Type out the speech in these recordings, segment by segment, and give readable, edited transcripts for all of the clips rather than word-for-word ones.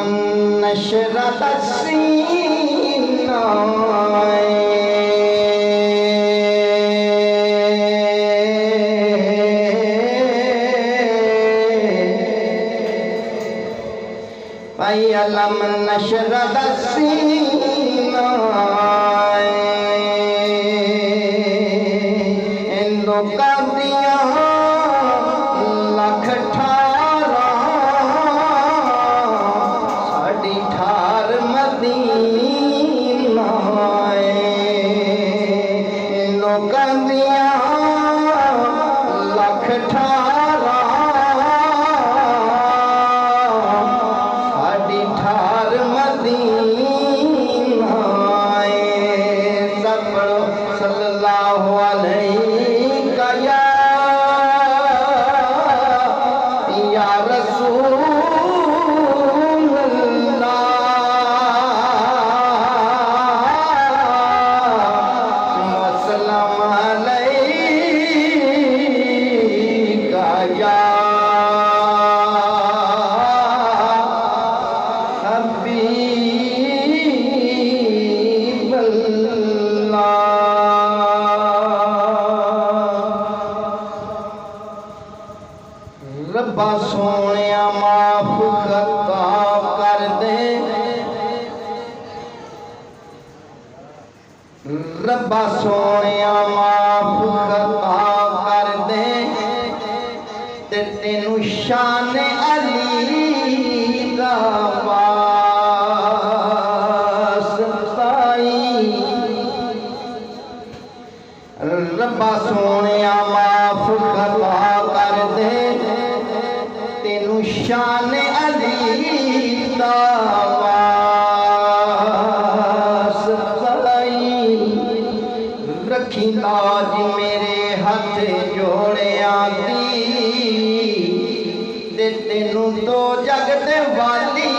من نشرت السينا فيعلم نشرت السينا इंदो कर दिया लख ठारा साड़ी ठार मदीना इंदो कर दिया लख ठारा साड़ी ठार मदीना सब सल्लल्लाहु अलैहि रब्बा सोने माफ खता कर दे, रब्बा सोने माफ खता कर दे, ते तेनू शान अली दा वास्ता रब्बा सोने माफ खता कर दे, तेनू शान अली दा वास्ता रखी लाज मेरे हथ जोड़िया दी, ते तेनू दो जगत वाली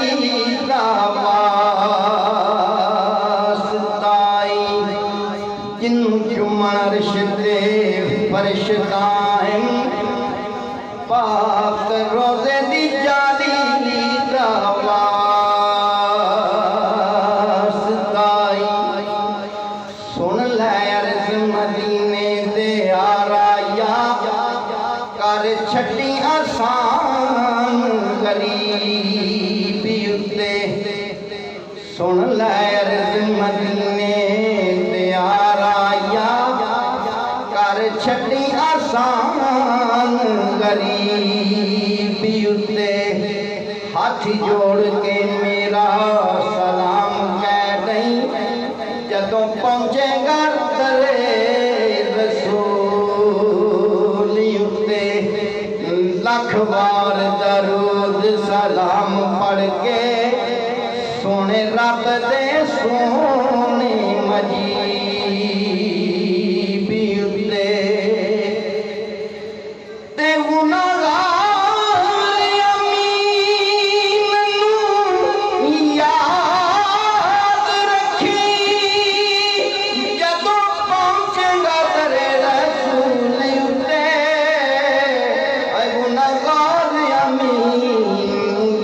दा वास्ता जिन्नू चुमन अर्श ते फरिश्ता पाक रोज़े दी जाली दा वास्ता सुन लै अर्ज़ मदीने दे आराया कर छड्डी आसान गरीबी उत्ते सुन लै अर्ज़ मदीने दे आराया कर छड्डी आसान गरीबी उत्ते हाथ जोड़ के मेरा सलाम कह दई, जदों पहुंचेगा दरे रसूल उत्ते लख बार दरूद सलाम पढ़ के सोने रब दे सोने मजीबी उत्ते ते गुनाहगार अमीन नूं याद रखी, जदों पहुंचेगा दरे रसूल उत्ते गुनाहगार अमीन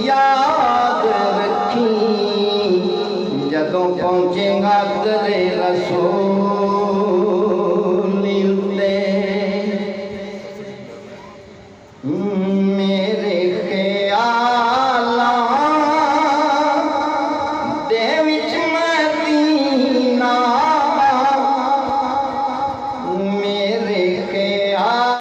याद रखी, जदों पहुंचेगा दरे रसूल